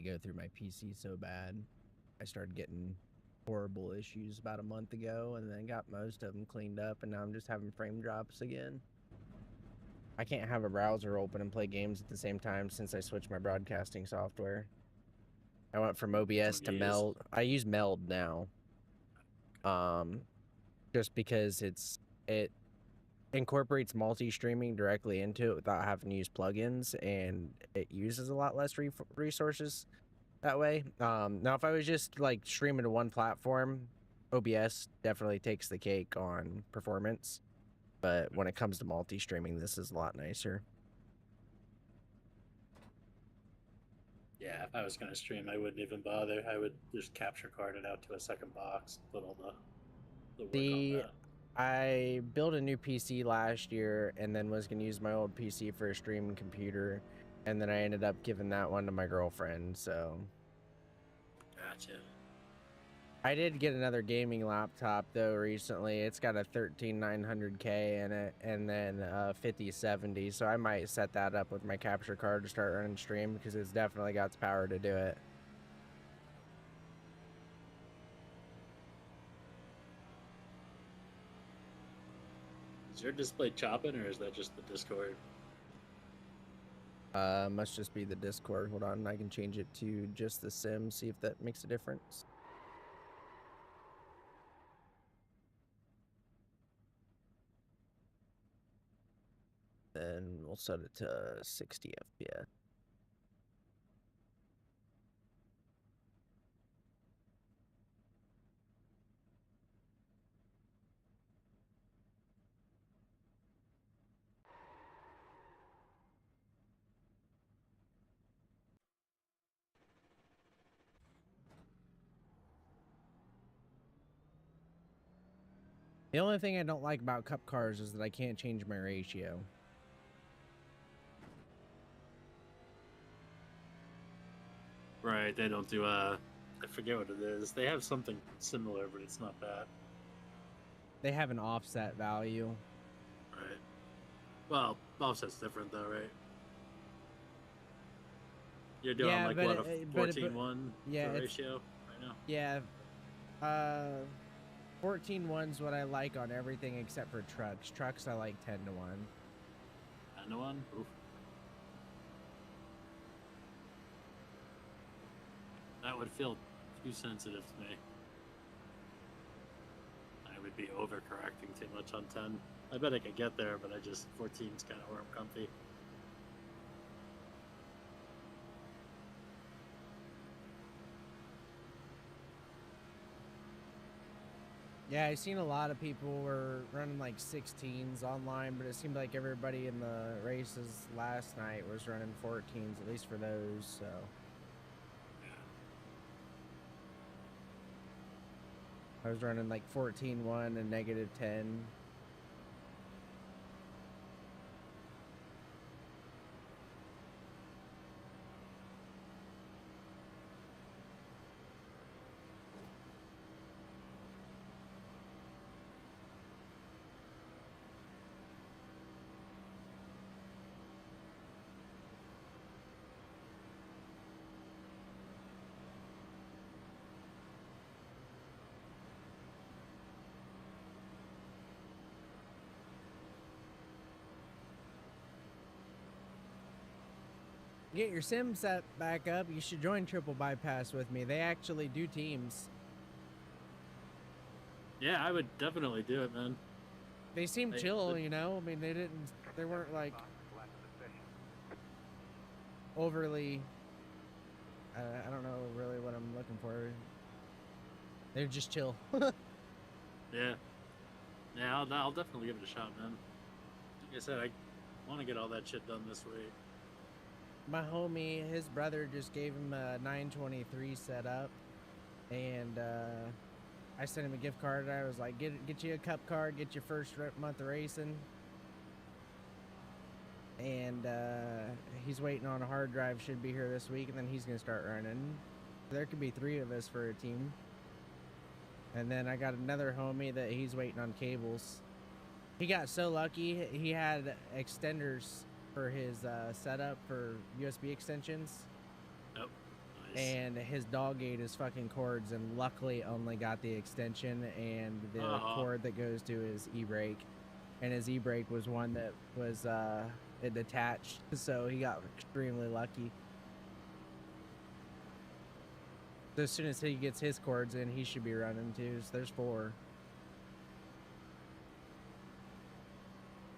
go through my PC so bad. I started getting horrible issues about a month ago, and then got most of them cleaned up, and now I'm just having frame drops again. I can't have a browser open and play games at the same time since I switched my broadcasting software. I went from OBS to Meld. I use Meld now. Just because it incorporates multi-streaming directly into it without having to use plugins, and it uses a lot less resources that way. Now if I was just like streaming to one platform, OBS definitely takes the cake on performance, but when it comes to multi-streaming, this is a lot nicer. Yeah, if I was going to stream, I wouldn't even bother. I would just capture card it out to a second box, put all the work on that. I built a new PC last year and then was going to use my old PC for a streaming computer, and then I ended up giving that one to my girlfriend, so. Gotcha. I did get another gaming laptop though recently. It's got a 13900K in it, and then 5070, so I might set that up with my capture card to start running stream, because it's definitely got the power to do it. Is your display chopping, or is that just the Discord? Must just be the Discord. Hold on, I can change it to just the sim, see if that makes a difference. Then we'll set it to 60 FPS. The only thing I don't like about cup cars is that I can't change my ratio. Right, they don't do I forget what it is. They have something similar, but it's not that. They have an offset value. Right. Well, offset's different though, right? You're doing like what, a 14:1 ratio right now? Yeah. 14:1's what I like on everything except for trucks. Trucks I like 10:1. 10:1? Oof. That would feel too sensitive to me. I would be overcorrecting too much on 10. I bet I could get there, but 14's kind of where I'm comfy. Yeah, I've seen a lot of people were running like 16s online, but it seemed like everybody in the races last night was running 14s, at least for those, so. I was running like 14:1 and -10. Get your sim set back up. You should join Triple Bypass with me. They actually do teams. Yeah, I would definitely do it, man. They seem chill, you know? I mean, they weren't like overly, I don't know really what I'm looking for. They're just chill. Yeah. Yeah, I'll definitely give it a shot, man. Like I said, I want to get all that shit done this week. My homie, his brother just gave him a 923 set up, and I sent him a gift card. I was like, get you a cup card, get your first month of racing. And he's waiting on a hard drive, should be here this week, and then he's going to start running. There could be 3 of us for a team. And then I got another homie that he's waiting on cables. He got so lucky, he had extenders for his setup for USB extensions. Nice. and his dog ate his fucking cords, and luckily only got the extension and the cord that goes to his e-brake, and his e-brake was one that was it detached, so he got extremely lucky. So as soon as he gets his cords in, he should be running too. So there's 4.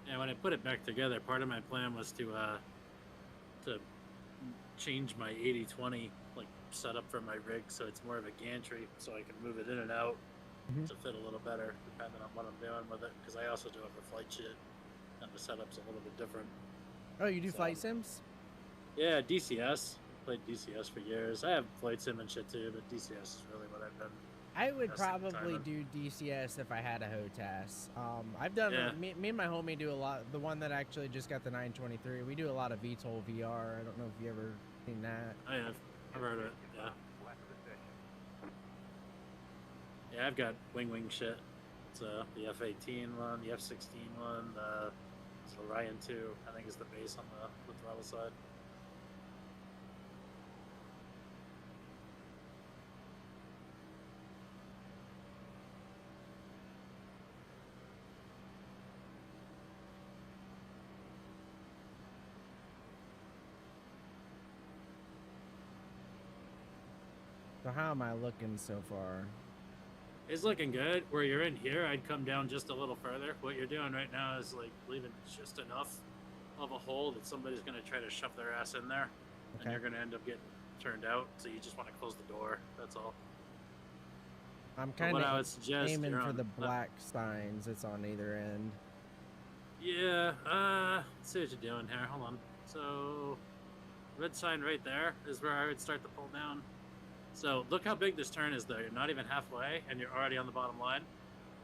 Yeah, when I put it back together, part of my plan was to change my 80/20 like setup for my rig, so it's more of a gantry, so I can move it in and out to fit a little better depending on what I'm doing with it. Because I also do have a flight shit, and the setup's a little bit different. Oh, you do flight sims? Yeah, DCS. Played DCS for years. I have flight sim and shit too, but DCS is really what I've been. I would probably do DCS if I had a HOTAS. I've done me and my homie do a lot. The one that actually just got the 923. We do a lot of VTOL VR. I don't know if you ever seen that. I have. I've heard of it. Yeah. Yeah, I've got wing shit. It's the F-18 one, the F-16 one, the Orion 2. I think is the base on the throttle side. So how am I looking so far? It's looking good. Where you're in here, I'd come down just a little further. What you're doing right now is like leaving just enough of a hole that somebody's going to try to shove their ass in there, and you're going to end up getting turned out. So you just want to close the door. That's all. I'm kind of aiming for the black signs. It's on either end. Yeah. Let's see what you're doing here. Hold on. So, red sign right there is where I would start to pull down. So look how big this turn is, though. You're not even halfway, and you're already on the bottom line.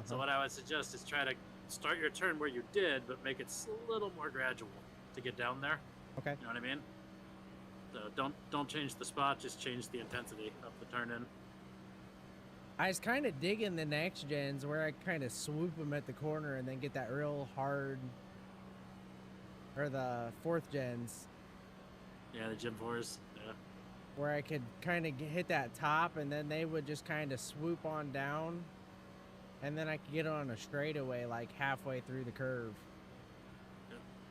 So what I would suggest is try to start your turn where you did, but make it a little more gradual to get down there. Okay. You know what I mean? So don't change the spot, just change the intensity of the turn in. I was kind of digging the next gens where I kind of swoop them at the corner and then get that real hard, or the 4th gens. Yeah, the Gen 4s. Yeah. Where I could kind of hit that top, and then they would just kind of swoop on down, and then I could get on a straightaway like halfway through the curve.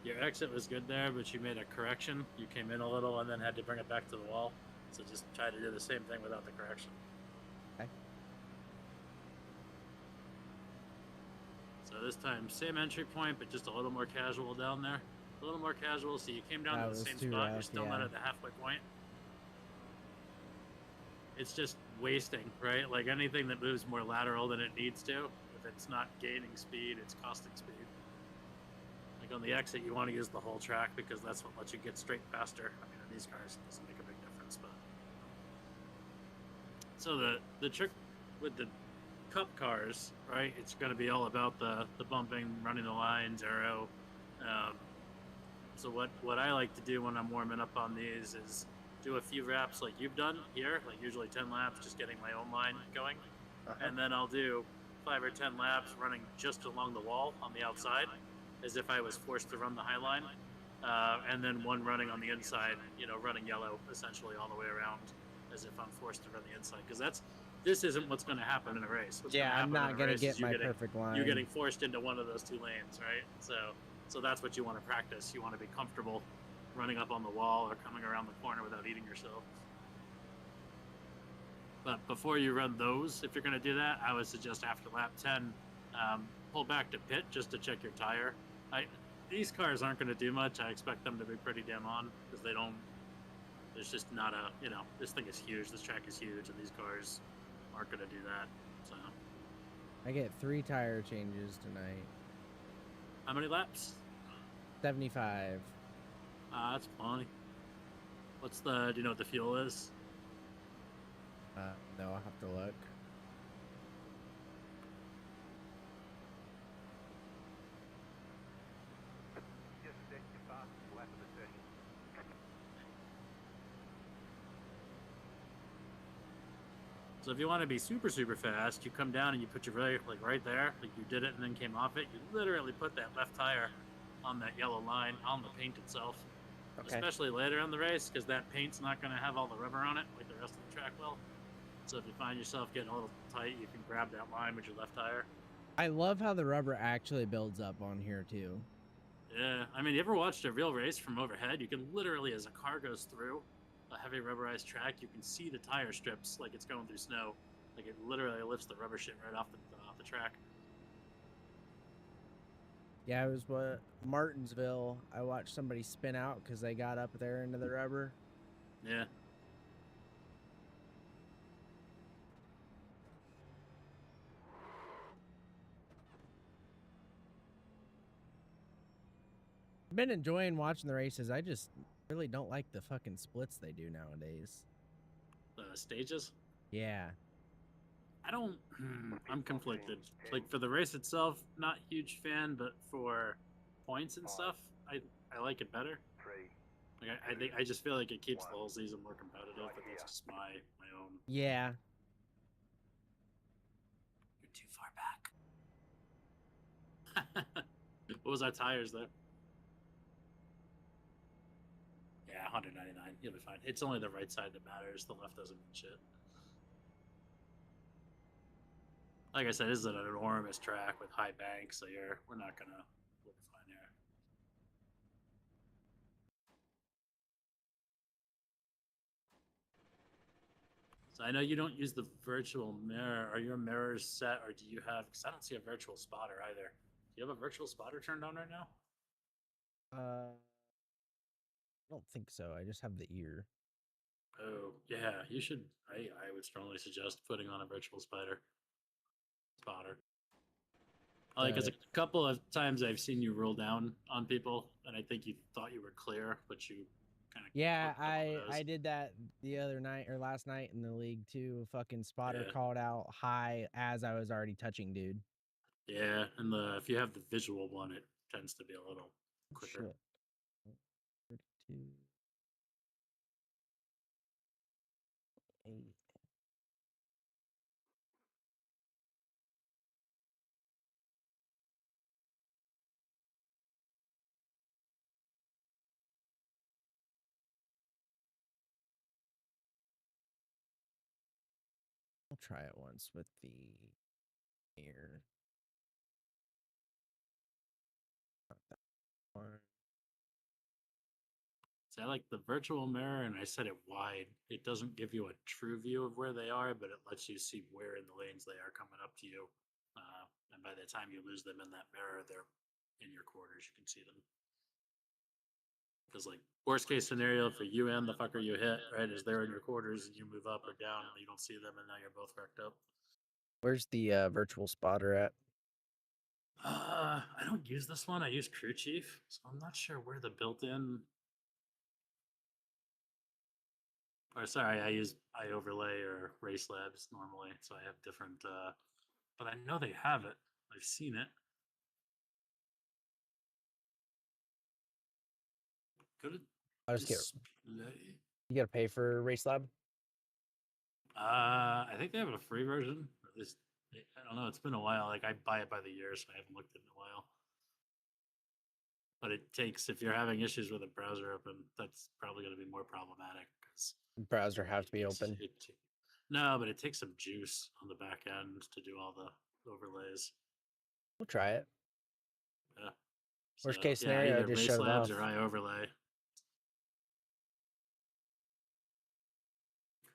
Your exit was good there, but you made a correction. You came in a little and then had to bring it back to the wall. So just try to do the same thing without the correction. Okay. So this time, same entry point, but just a little more casual down there. A little more casual, so you came down to the same spot. You're still not at the halfway point. It's just wasting, right? Like anything that moves more lateral than it needs to, if it's not gaining speed, it's costing speed. Like on the exit, you want to use the whole track because that's what lets you get straight faster. I mean, on these cars, it doesn't make a big difference, but. So the trick with the Cup cars, right? It's going to be all about the bumping, running the lines, aero. So what I like to do when I'm warming up on these is do a few wraps like you've done here, like usually 10 laps, just getting my own line going. And then I'll do 5 or 10 laps running just along the wall on the outside, as if I was forced to run the high line. And then one running on the inside, you know, running yellow essentially all the way around, as if I'm forced to run the inside. Because this isn't what's going to happen in a race. I'm not going to get my perfect line. You're getting forced into one of those 2 lanes, right? So that's what you want to practice. You want to be comfortable running up on the wall or coming around the corner without eating yourself. But before you run those, if you're going to do that, I would suggest after lap 10, pull back to pit just to check your tire. These cars aren't going to do much. I expect them to be pretty damn on because there's just not this thing is huge. This track is huge, and these cars aren't going to do that. So I get 3 tire changes tonight. How many laps? 75. That's plenty. Do you know what the fuel is? No, I'll have to look. So if you want to be super, super fast, you come down and you put your brake like right there, like you did it and then came off it. You literally put that left tire on that yellow line on the paint itself. Okay. Especially later in the race, because that paint's not going to have all the rubber on it like the adjusted the track well. So if you find yourself getting a little tight, you can grab that line with your left tire. I love how the rubber actually builds up on here too. Yeah, I mean, you ever watched a real race from overhead? You can literally, as a car goes through a heavy rubberized track, you can see the tire strips like it's going through snow. Like it literally lifts the rubber shit right off the track. Yeah, it was what Martinsville. I watched somebody spin out because they got up there into the rubber. Yeah. I've been enjoying watching the races. I just really don't like the fucking splits they do nowadays. The stages. Yeah. I don't. I'm conflicted. Like for the race itself, not huge fan, but for points and stuff, I like it better. Like I think I just feel like it keeps the whole season more competitive, but that's just my own. Yeah. You're too far back. What was our tires there? Yeah, 199. You'll be fine. It's only the right side that matters. The left doesn't mean shit. Like I said, this is an enormous track with high banks, so we're not gonna look fine here. So I know you don't use the virtual mirror. Are your mirrors set, or do you have? Because I don't see a virtual spotter either. Do you have a virtual spotter turned on right now? I don't think so. I just have the ear. Oh yeah, you should. I would strongly suggest putting on a virtual spotter. Because a couple of times I've seen you roll down on people, and I think you thought you were clear, but you kind of I did that the other night or last night in the league too. Fucking spotter called out high as I was already touching dude. Yeah, and if you have the visual one, it tends to be a little quicker. Shit. 32. 8. I'll try it once with the ear. Not that one. So I like the virtual mirror, and I set it wide. It doesn't give you a true view of where they are, but it lets you see where in the lanes they are coming up to you. And by the time you lose them in that mirror, they're in your quarters. You can see them. Because like worst case scenario for you and the fucker you hit, right, is they're in your quarters and you move up or down and you don't see them and now you're both wrecked up. Where's the virtual spotter at? I don't use this one. I use Crew Chief, so I'm not sure where the built-in. Or sorry, I overlay or Race Labs normally, so I have different. But I know they have it. I've seen it. Go to I'll just display. You gotta pay for Race Lab. I think they have a free version. Or at least I don't know. It's been a while. Like I buy it by the year, so I haven't looked at it in a while. But it takes if you're having issues with a browser open, that's probably going to be more problematic because Browser have to be open. No, but it takes some juice on the back end to do all the overlays. We'll try it. Yeah. Worst case scenario, either just Race shut it Labs off. or iOverlay.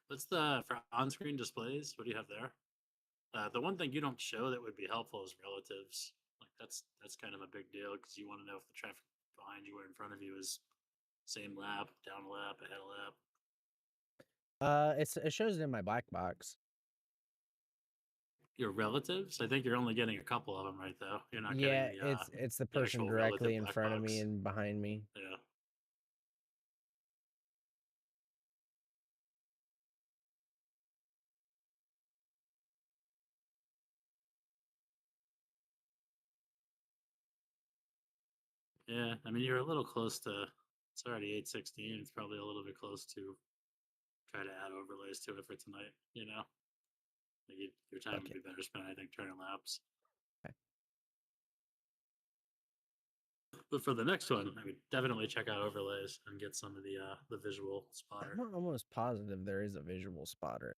What's for on-screen displays? What do you have there? The one thing you don't show that would be helpful is relatives. Like that's kind of a big deal because you want to know if the traffic behind you or in front of you is same lap, down a lap, ahead a lap. It shows it in my black box. Your relatives? I think you're only getting a couple of them, right? Though you're not Yeah, getting the, it's the person directly in front of me and behind me. Yeah. Yeah, I mean you're a little close to. It's already 8:16. It's probably a little bit close to try to add overlays to it for tonight. You know, like your time would be better spent, I think, turning laps. Okay. But for the next one, I would definitely check out overlays and get some of the visual spotter. I'm almost positive there is a visual spotter.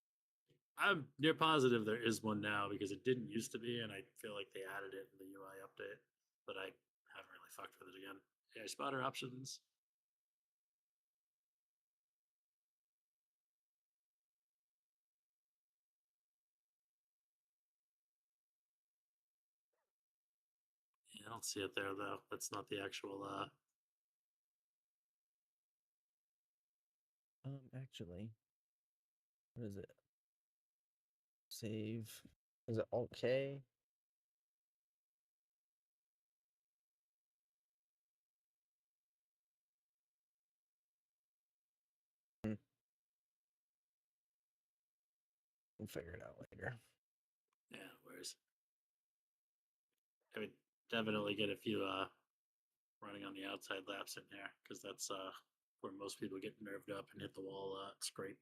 I'm near positive there is one now because it didn't used to be, and I feel like they added it in the UI update, but I haven't really fucked with it again. AI spotter options. Yeah, I don't see it there though. That's not the actual. Actually, what is it? Save. Is it Alt K? We'll figure it out later. Yeah, where's? I would definitely get a few running on the outside laps in there because that's where most people get nerved up and hit the wall scrape.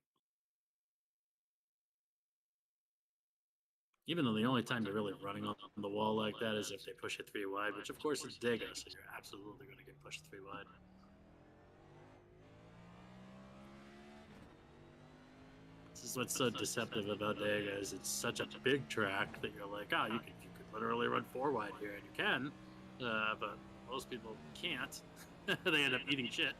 Even though the only time you're really running on the wall like that is if they push it 3 wide, which of course is Dega, so you're absolutely going to get pushed 3 wide. This is what's so deceptive about Dega is it's such a big track that you're like, oh, you could literally run 4 wide here, and you can, but most people can't. They end up eating shit.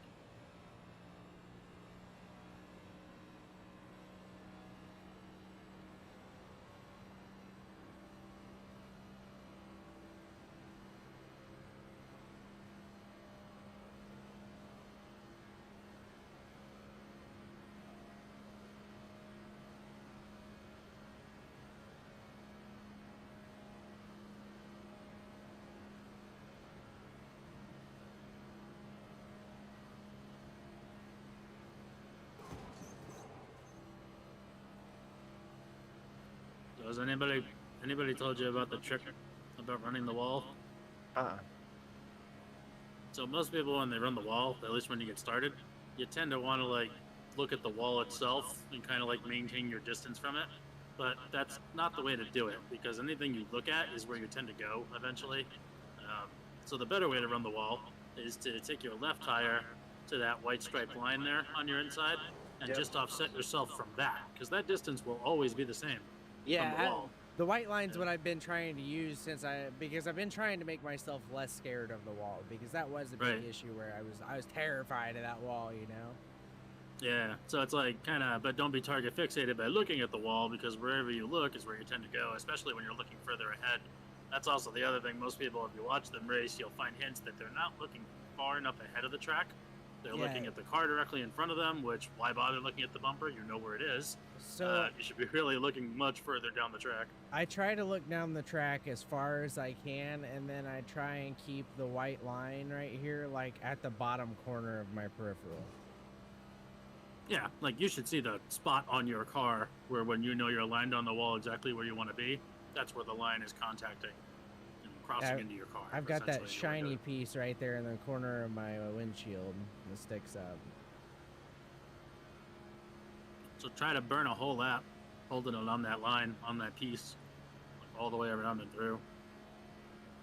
So has anybody told you about the trick about running the wall? So most people, when they run the wall, at least when you get started, you tend to want to like look at the wall itself and kind of like maintain your distance from it. But that's not the way to do it because anything you look at is where you tend to go eventually. So the better way to run the wall is to take your left tire to that white striped line there on your inside and just offset yourself from that because that distance will always be the same. Yeah, from the wall. the white line's what I've been trying to use because I've been trying to make myself less scared of the wall because that was a big issue where I was terrified of that wall, you know. Yeah, so it's like kind of, but don't be target fixated by looking at the wall because wherever you look is where you tend to go, especially when you're looking further ahead. That's also the other thing. Most people, if you watch them race, you'll find hints that they're not looking far enough ahead of the track. They're looking at the car directly in front of them, which why bother looking at the bumper? You know where it is. So you should be really looking much further down the track. I try to look down the track as far as I can, and then I try and keep the white line right here, like at the bottom corner of my peripheral. Yeah, like you should see the spot on your car where when you know you're aligned on the wall exactly where you want to be, that's where the line is contacting and crossing into your car. I've got that shiny piece right there in the corner of my windshield that sticks up. So try to burn a whole lap holding it on that line, on that piece, all the way around and through.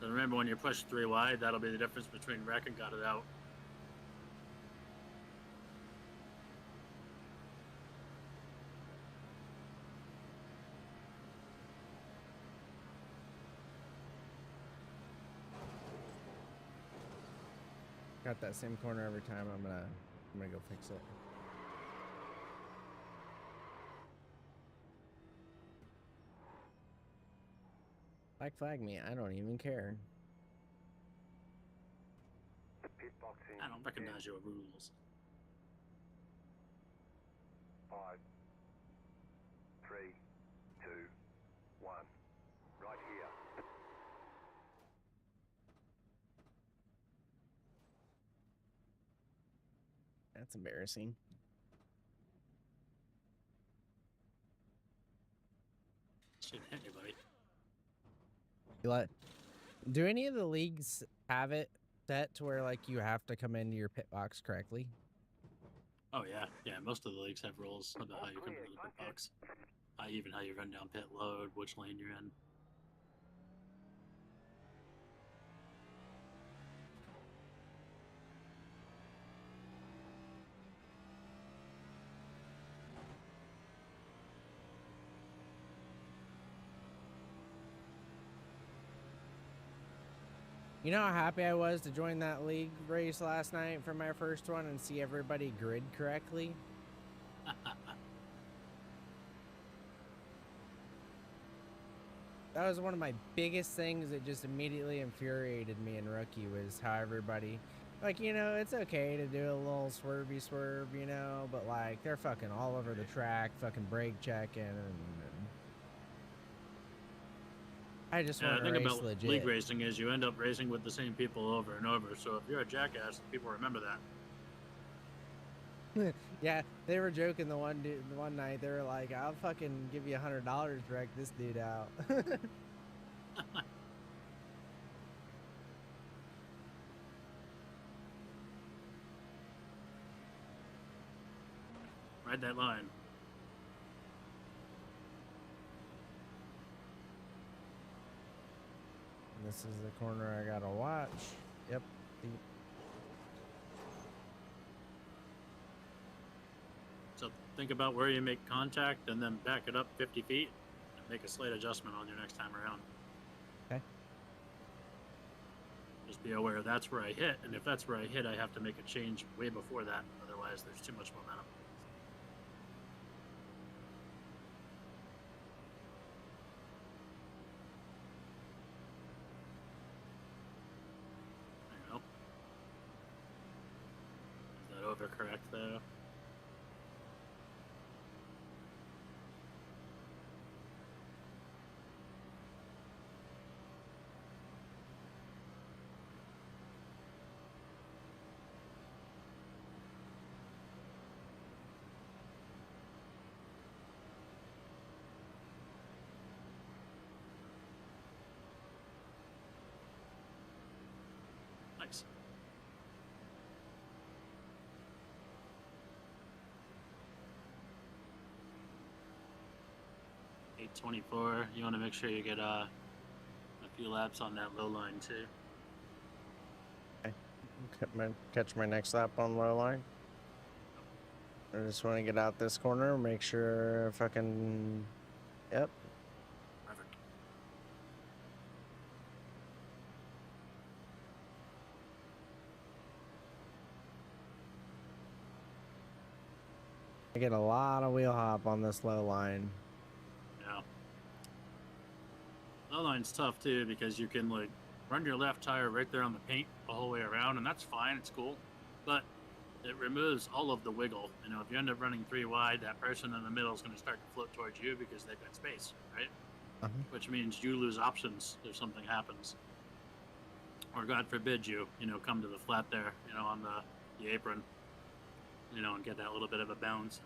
And remember, when you're pushed 3 wide, that'll be the difference between wreck and got it out. Got that same corner every time. I'm gonna go fix it. Flag me. I don't even care. I don't recognize your rules. 5, 3, 2, 1. Right here. That's embarrassing. Shouldn't hit anybody. Do any of the leagues have it set to where like you have to come into your pit box correctly? Oh yeah, most of the leagues have rules about how you come into the pit box. Even how you run down pit load, which lane you're in. You know how happy I was to join that league race last night for my first one and see everybody grid correctly? That was one of my biggest things that just immediately infuriated me in Rookie was how everybody, like, you know, it's okay to do a little swervy swerve, you know, but like they're fucking all over the track, fucking brake checking, and I just Yeah, want the to thing race about legit. league racing is you end up racing with the same people over and over. So if you're a jackass, people remember that. Yeah, they were joking the one night. They were like, "I'll fucking give you $100 to wreck this dude out." Ride that line. This is the corner I gotta watch. Yep. So think about where you make contact and then back it up 50 feet and make a slight adjustment on your next time around. Okay. Just be aware that's where I hit, and if that's where I hit, I have to make a change way before that. Otherwise, there's too much momentum. There you go. Is that overcorrect though? Nice. $824. You want to make sure you get a few laps on that low line too. Catch my next lap on low line. I just want to get out this corner, make sure fucking. Yep. Perfect. I get a lot of wheel hop on this low line. Yeah. Low line's tough too because you can like run your left tire right there on the paint the whole way around, and that's fine. It's cool, but it removes all of the wiggle. You know, if you end up running 3 wide, that person in the middle is going to start to float towards you because they've got space, right? Which means you lose options if something happens, or God forbid you come to the flat there, on the apron, and get that little bit of a bounce.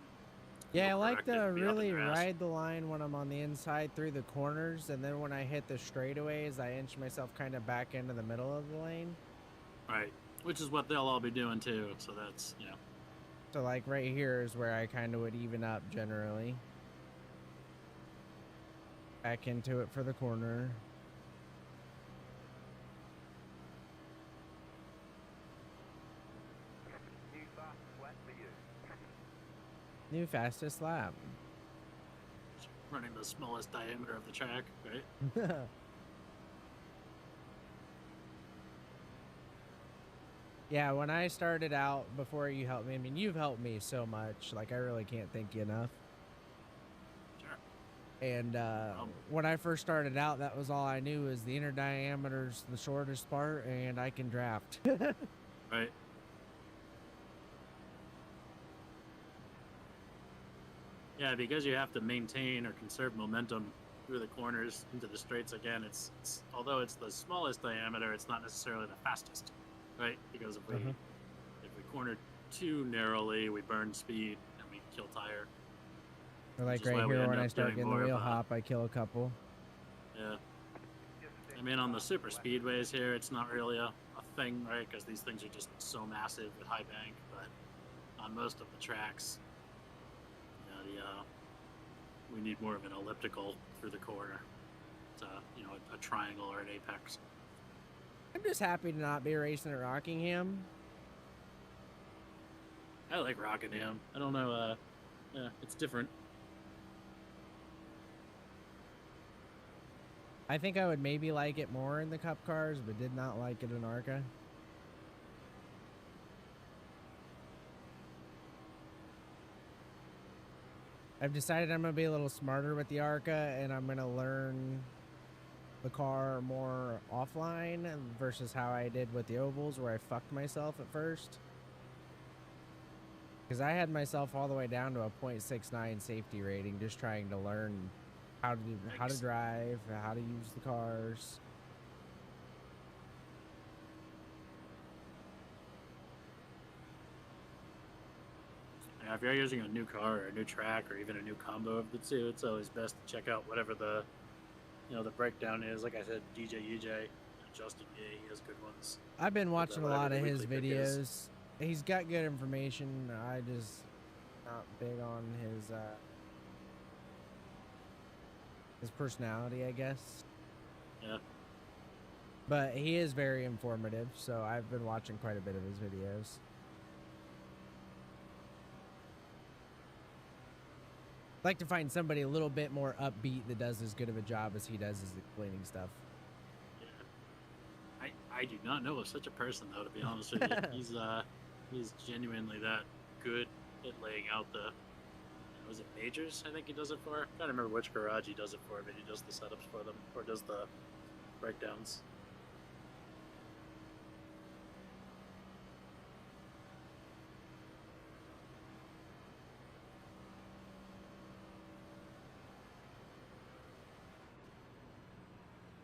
Yeah, I like correct it to and be up in really your ass. ride the line when I'm on the inside through the corners, and then when I hit the straightaways, I inch myself kind of back into the middle of the lane. Right, which is what they'll all be doing too. So that's So like right here is where I kind of would even up generally. Back into it for the corner. New fast flat for you. New fastest lap. running the smallest diameter of the track, right? Yeah, when I started out, before you helped me, I mean, you've helped me so much. Like, I really can't thank you enough. Sure. And when I first started out, that was all I knew is the inner diameter's the shortest part, and I can draft. Right. Yeah, because you have to maintain or conserve momentum through the corners into the straights again. It's although it's the smallest diameter, it's not necessarily the fastest, right? Because if we corner too narrowly, we burn speed and we kill tire. Or like Which is why right we here end when up I start doing getting the more of wheel a- hop, I kill a couple. Yeah. I mean, on the super speedways here, it's not really a thing, right? Because these things are just so massive with high bank. But on most of the tracks, we need more of an elliptical through the corner. It's a triangle or an apex. I'm just happy to not be racing at Rockingham. I like Rockingham. I don't know. It's different. I think I would maybe like it more in the cup cars, but did not like it in ARCA. I've decided I'm going to be a little smarter with the ARCA, and I'm going to learn the car more offline versus how I did with the ovals, where I fucked myself at first. Because I had myself all the way down to a 0.69 safety rating, just trying to learn how to drive, how to use the cars. Yeah, if you're using a new car or a new track or even a new combo of the two, it's always best to check out whatever the the breakdown is. Like I said, DJ UJ, Justin Ye, he has good ones. I've been watching a whatever lot the of his weekly pick is. videos. He's got good information. I just not big on his personality, I guess. Yeah. But he is very informative, so I've been watching quite a bit of his videos. I'd like to find somebody a little bit more upbeat that does as good of a job as he does as explaining stuff. Yeah. I do not know of such a person though, to be honest with you. He's genuinely that good at laying out the was it majors? I think he does it for. I can't remember which garage he does it for, but he does the setups for them or does the breakdowns.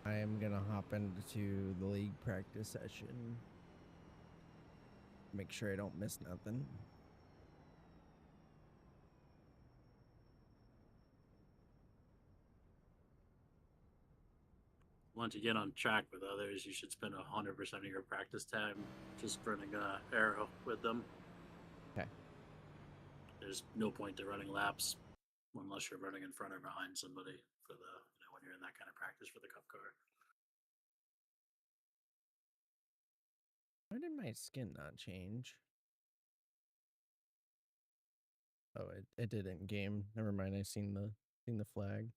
I am gonna hop into the league practice session. Make sure I don't miss nothing. Once you get on track with others, you should spend 100% of your practice time just running aero with them. Okay. There's no point to running laps unless you're running in front or behind somebody for the when you're in that kind of practice for the cup car. Why did my skin not change? Oh, it did in game. Never mind. I seen the flag.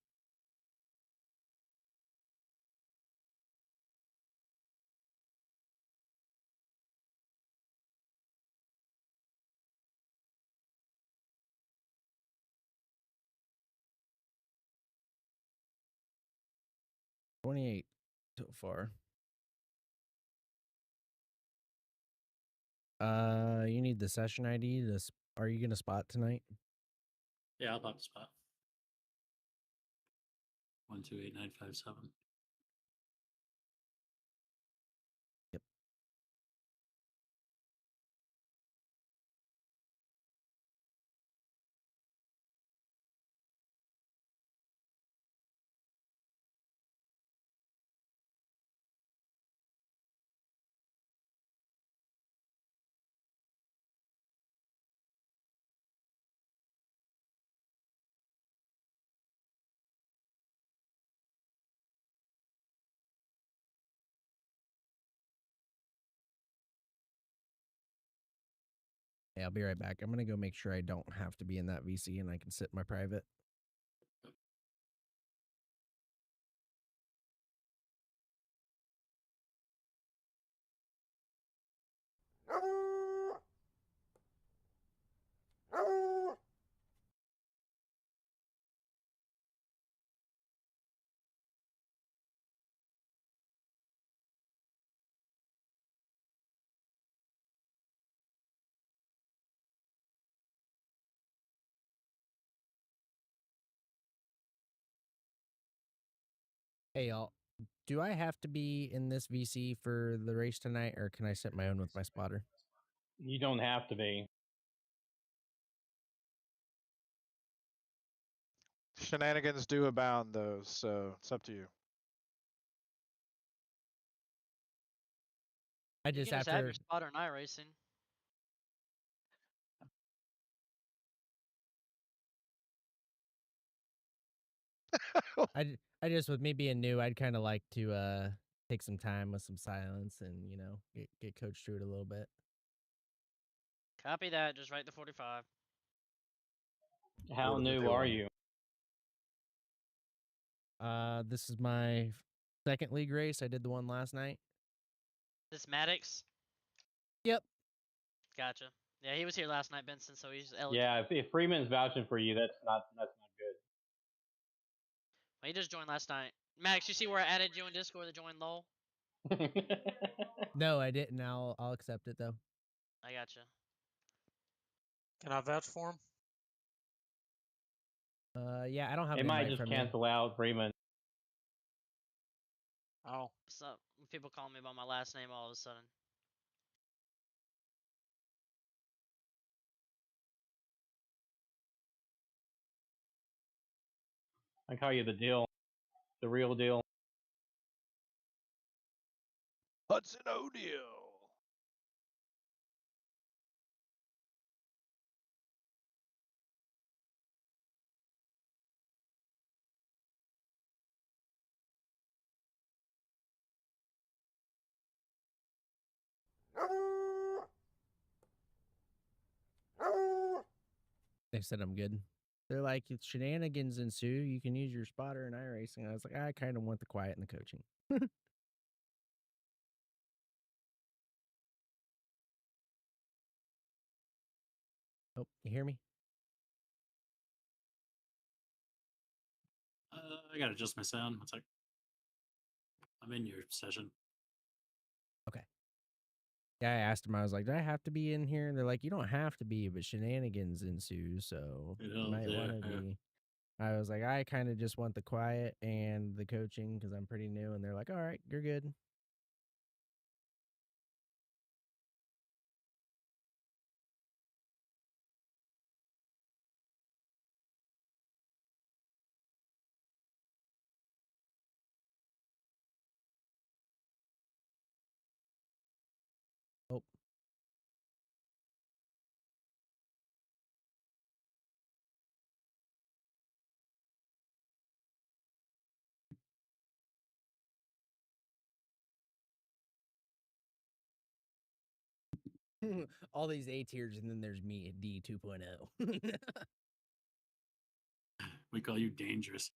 $28 so far. You need the session ID. Are you gonna spot tonight? Yeah, I'll pop the spot. 128957. Yep. Hey, I'll be right back. I'm gonna go make sure I don't have to be in that VC and I can sit in my private. Hey, y'all. Do I have to be in this VC for the race tonight, or can I set my own with my spotter? You don't have to be. Shenanigans do abound, though, so it's up to you. I You just can just have after your spotter in iRacing. I just with me being new, I'd kind of like to take some time with some silence and get coached through it a little bit. Copy that. Just write the 45. How Order the new two are on. you? This is my second league race. I did the one last night. This Maddox. Yep. Gotcha. Yeah, he was here last night, Benson. So he's eligible. Yeah, if Freeman's vouching for you, that's not good. Well, he just joined last night. Max, you see where I added you in Discord to join LOL? No, I didn't. I'll accept it though. I gotcha. Can I vouch for him? Yeah, I don't have It an might invite just from you. cancel out Freeman. Oh, So people call me by my last name all of a sudden. I call you the deal, the real deal. Hudson O'Deal. They said I'm good. They're like, if shenanigans ensue, you can use your spotter in iRacing. I was like, I kind of want the quiet and the coaching. Oh, you hear me? I gotta adjust my sound. It's like I'm in your session. Okay. Yeah, I asked them. I was like, do I have to be in here? And they're like, you don't have to be, but shenanigans ensue, so It you is, might want yeah, to yeah. be. I was like, I kind of just want the quiet and the coaching because I'm pretty new. And they're like, all right, you're good. Oh. All these A tiers, and then there's me at D 2.0. We call you dangerous.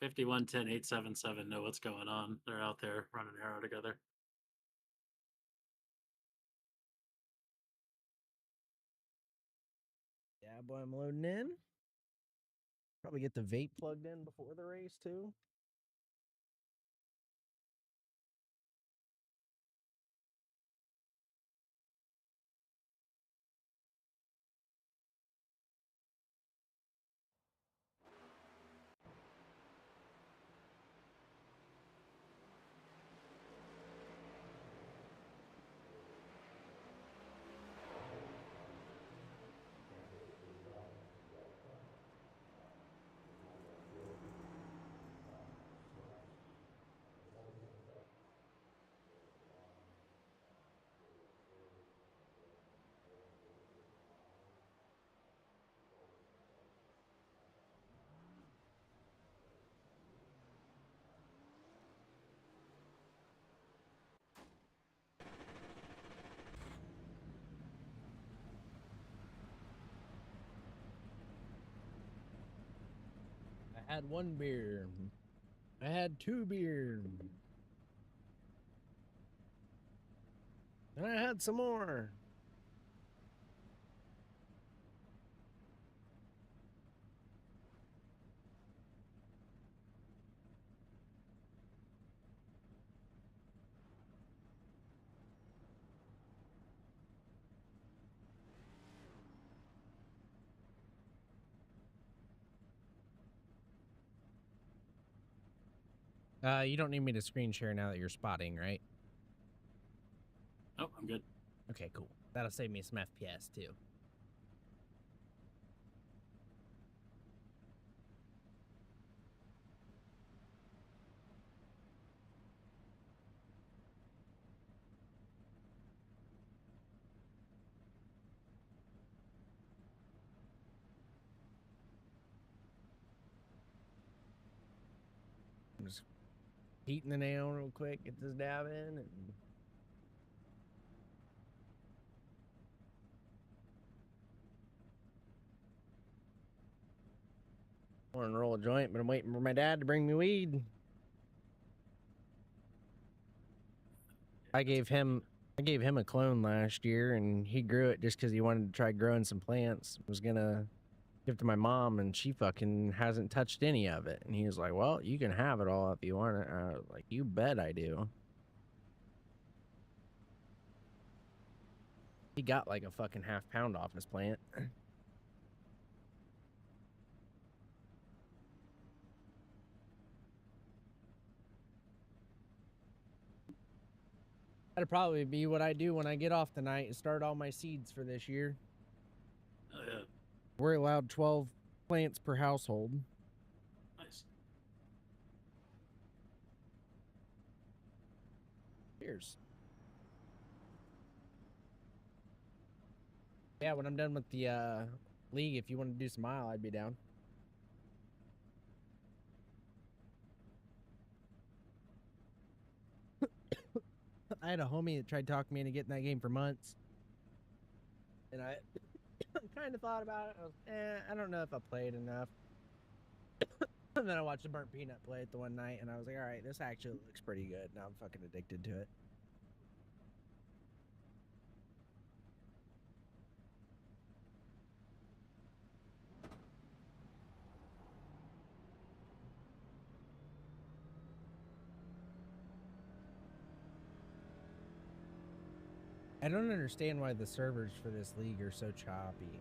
Yeah, 5110 877 know what's going on. They're out there running arrow together. Yeah, boy, I'm loading in. Probably get the vape plugged in before the race, too. I had one beer. I had two beer. And I had some more. You don't need me to screen share now that you're spotting, right? Oh, I'm good. Okay, cool. That'll save me some FPS, too. Just heating the nail real quick, get this dab in, and want to roll a joint, but I'm waiting for my dad to bring me weed. I gave him a clone last year, and he grew it just because he wanted to try growing some plants. Was gonna give it to my mom, and she fucking hasn't touched any of it. And he was like, "Well, you can have it all if you want it." I was like, "You bet I do." He got like a fucking half pound off his plant. That'd probably be what I do when I get off tonight and start all my seeds for this year. Oh yeah, We're allowed 12 plants per household. nice. Cheers. Yeah, when I'm done with the league, if you want to do some mile, I'd be down. I had a homie that tried talking me into getting that game for months. And I kind of thought about it. I was, I don't know if I played enough. And then I watched the Burnt Peanut play it the one night, and I was like, all right, this actually looks pretty good. Now I'm fucking addicted to it. I don't understand why the servers for this league are so choppy.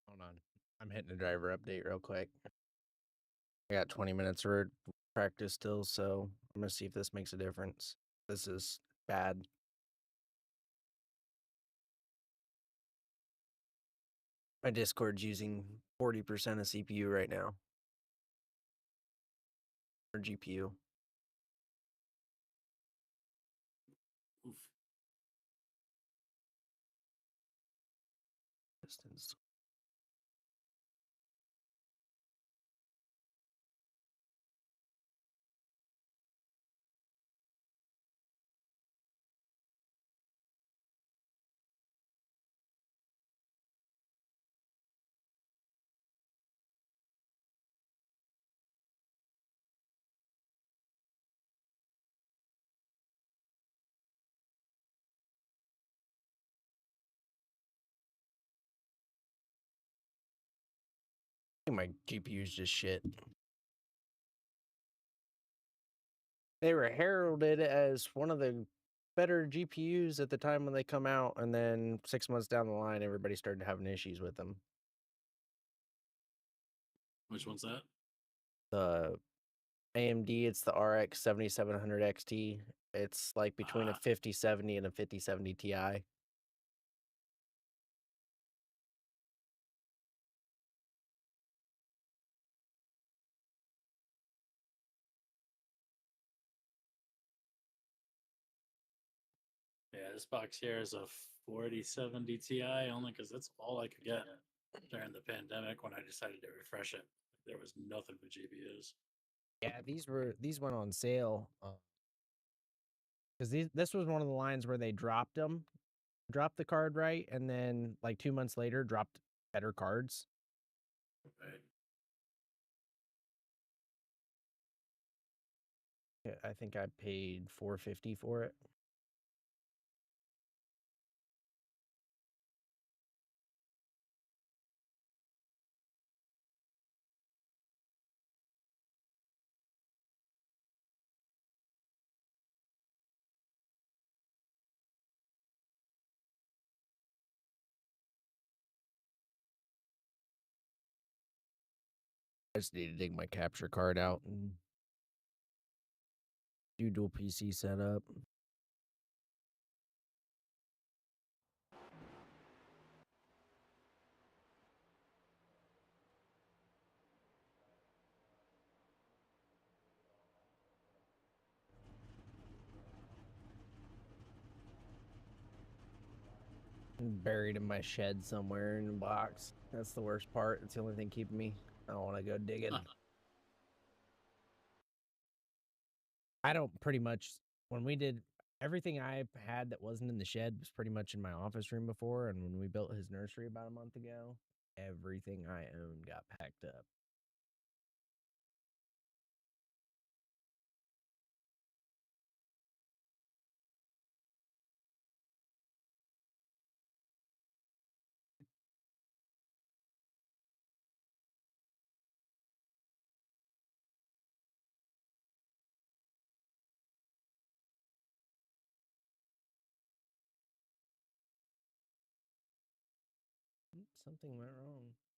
Hold on. I'm hitting a driver update real quick. I got 20 minutes practice still, so I'm gonna see if this makes a difference. This is bad. My Discord's using 40% of CPU right now. Or GPU. Oof. Distance. I think my GPU's just shit. They were heralded as one of the better GPUs at the time when they come out, and then 6 months down the line, everybody started having issues with them. Which one's that? The AMD, it's the RX 7700 XT. It's like between a Ah. 5070 and a 5070 Ti. Yeah, this box here is a 4070 Ti only because that's all I could get during the pandemic when I decided to refresh it. There was nothing but GPUs. Yeah, these went on sale. Because this was one of the lines where they dropped the card right, and then like 2 months later dropped better cards. Right. Yeah, I think I paid $450 for it. I just need to dig my capture card out and do dual PC setup. Buried in my shed somewhere in a box. That's the worst part. It's the only thing keeping me. I don't want to go digging. I don't pretty much, when we did everything I had that wasn't in the shed was pretty much in my office room before. And when we built his nursery about a month ago, everything I owned got packed up. Something went wrong.